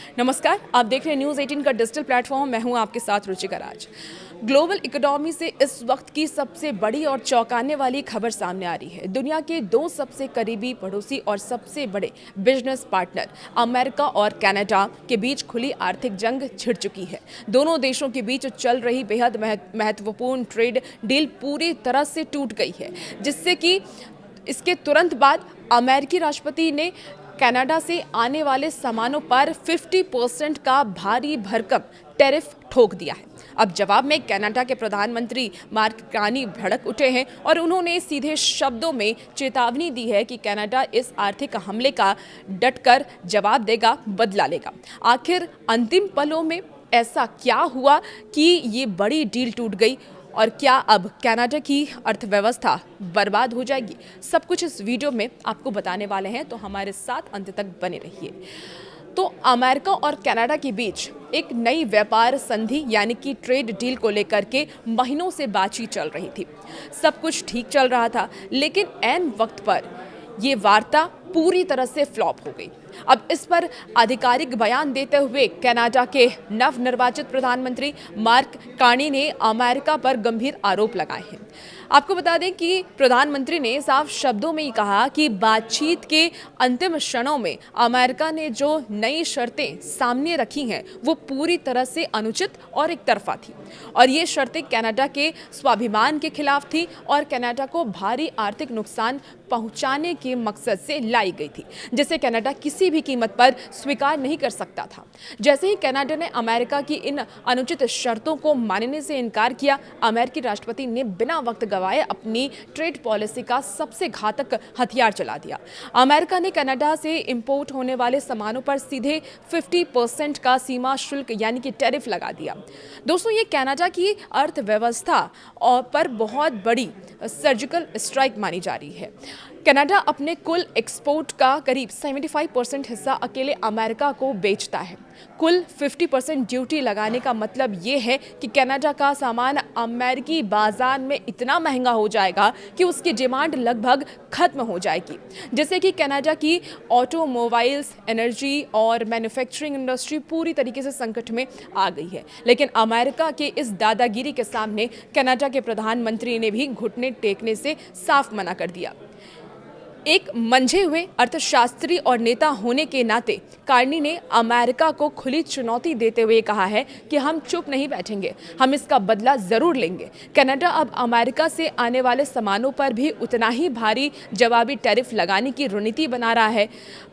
नमस्कार, आप देख रहे हैं न्यूज़ 18 का डिजिटल प्लेटफॉर्म। मैं हूं आपके साथ रुचिका राज। ग्लोबल इकोनॉमी से इस वक्त की सबसे बड़ी और चौंकाने वाली खबर सामने आ रही है। दुनिया के दो सबसे करीबी पड़ोसी और सबसे बड़े बिजनेस पार्टनर अमेरिका और कनाडा के बीच खुली आर्थिक जंग छिड़ चुकी है। दोनों देशों के बीच चल रही बेहद महत्वपूर्ण ट्रेड डील पूरी तरह से टूट गई है, जिससे कि इसके तुरंत बाद अमेरिकी राष्ट्रपति ने कनाडा से आने वाले सामानों पर 50% का भारी भरकम टैरिफ ठोक दिया है। अब जवाब में कनाडा के प्रधानमंत्री मार्क कार्नी भड़क उठे हैं और उन्होंने सीधे शब्दों में चेतावनी दी है कि कनाडा इस आर्थिक हमले का डटकर जवाब देगा, बदला लेगा। आखिर अंतिम पलों में ऐसा क्या हुआ कि ये बड़ी डील टूट गई और क्या अब कनाडा की अर्थव्यवस्था बर्बाद हो जाएगी? सब कुछ इस वीडियो में आपको बताने वाले हैं, तो हमारे साथ अंत तक बने रहिए। तो अमेरिका और कनाडा के बीच एक नई व्यापार संधि यानी कि ट्रेड डील को लेकर के महीनों से बातचीत चल रही थी। सब कुछ ठीक चल रहा था, लेकिन ऐन वक्त पर ये वार्ता पूरी तरह से फ्लॉप हो गई। अब इस पर आधिकारिक बयान देते हुए कनाडा के नवनिर्वाचित प्रधानमंत्री मार्क कार्नी ने अमेरिका पर गंभीर आरोप लगाए हैं। आपको बता दें कि प्रधानमंत्री ने साफ शब्दों में ही कहा कि बातचीत के अंतिम क्षणों में अमेरिका ने जो नई शर्तें सामने रखी हैं वो पूरी तरह से अनुचित और एक तरफा थी, और ये शर्तें कनाडा के स्वाभिमान के खिलाफ थी और कनाडा को भारी आर्थिक नुकसान पहुंचाने के मकसद से लाई गई थी, जिसे कनाडा किसी भी कीमत पर स्वीकार नहीं कर सकता था। जैसे ही कनाडा ने अमेरिका की इन अनुचित शर्तों को मानने से इनकार किया, अमेरिकी राष्ट्रपति ने बिना वक्त गवाए अपनी ट्रेड पॉलिसी का सबसे घातक हथियार चला दिया। अमेरिका ने कनाडा से इंपोर्ट होने वाले सामानों पर सीधे 50% का सीमा शुल्क यानी कि टैरिफ लगा दिया। दोस्तों, ये कनाडा की अर्थव्यवस्था और पर बहुत बड़ी सर्जिकल स्ट्राइक मानी जा रही है। कनाडा अपने कुल एक्सपोर्ट का करीब 75% हिस्सा अकेले अमेरिका को बेचता है। कुल 50% ड्यूटी लगाने का मतलब ये है कि कनाडा का सामान अमेरिकी बाजार में इतना महंगा हो जाएगा कि उसकी डिमांड लगभग खत्म हो जाएगी। जैसे कि कनाडा की ऑटोमोबाइल्स, एनर्जी और मैन्युफैक्चरिंग इंडस्ट्री पूरी तरीके से संकट में आ गई है। लेकिन अमेरिका के इस दादागिरी के सामने कनाडा के प्रधानमंत्री ने भी घुटने टेकने से साफ मना कर दिया। एक मंझे हुए अर्थशास्त्री और नेता होने के नाते कार्नी ने अमेरिका को खुली चुनौती देते हुए कहा है कि हम चुप नहीं बैठेंगे, हम इसका बदला जरूर लेंगे। कनाडा अब अमेरिका से आने वाले सामानों पर भी उतना ही भारी जवाबी टैरिफ लगाने की रणनीति बना रहा है।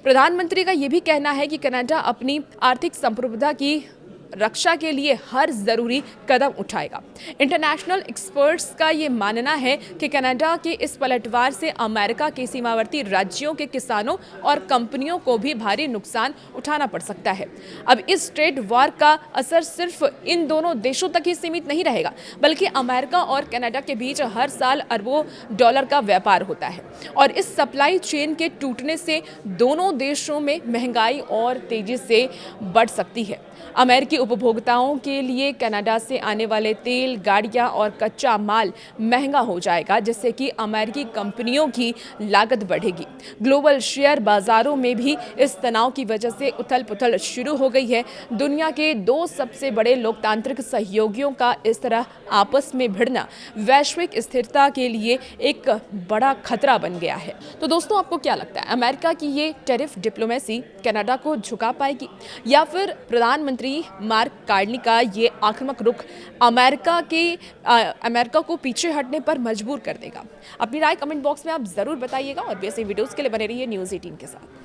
प्रधानमंत्री का यह भी कहना है कि कनाडा अपनी आर्थिक संप्रभुता की रक्षा के लिए हर जरूरी कदम उठाएगा। इंटरनेशनल एक्सपर्ट्स का ये मानना है कि कनाडा के इस पलटवार से अमेरिका के सीमावर्ती राज्यों के किसानों और कंपनियों को भी भारी नुकसान उठाना पड़ सकता है। अब इस ट्रेड वॉर का असर सिर्फ इन दोनों देशों तक ही सीमित नहीं रहेगा, बल्कि अमेरिका और कनाडा के बीच हर साल अरबों डॉलर का व्यापार होता है, और इस सप्लाई चेन के टूटने से दोनों देशों में महंगाई और तेजी से बढ़ सकती है। अमेरिकी उपभोक्ताओं के लिए कनाडा से आने वाले तेल, गाड़ियां और कच्चा माल महंगा हो जाएगा, जिससे कि अमेरिकी कंपनियों की लागत बढ़ेगी। ग्लोबल शेयर बाजारों में भी इस तनाव की वजह से उथल-पुथल शुरू हो गई है। दुनिया के दो सबसे बड़े लोकतांत्रिक सहयोगियों का इस तरह आपस में भिड़ना वैश्विक स्थिरता के लिए एक बड़ा खतरा बन गया है। तो दोस्तों, आपको क्या लगता है, अमेरिका की ये टैरिफ डिप्लोमेसी कनाडा को झुका पाएगी, या फिर प्रधानमंत्री मार्क कार्नी का ये आक्रामक रुख अमेरिका को पीछे हटने पर मजबूर कर देगा? अपनी राय कमेंट बॉक्स में आप जरूर बताइएगा, और भी ऐसे वीडियोस के लिए बने रहिए न्यूज़ 18 के साथ।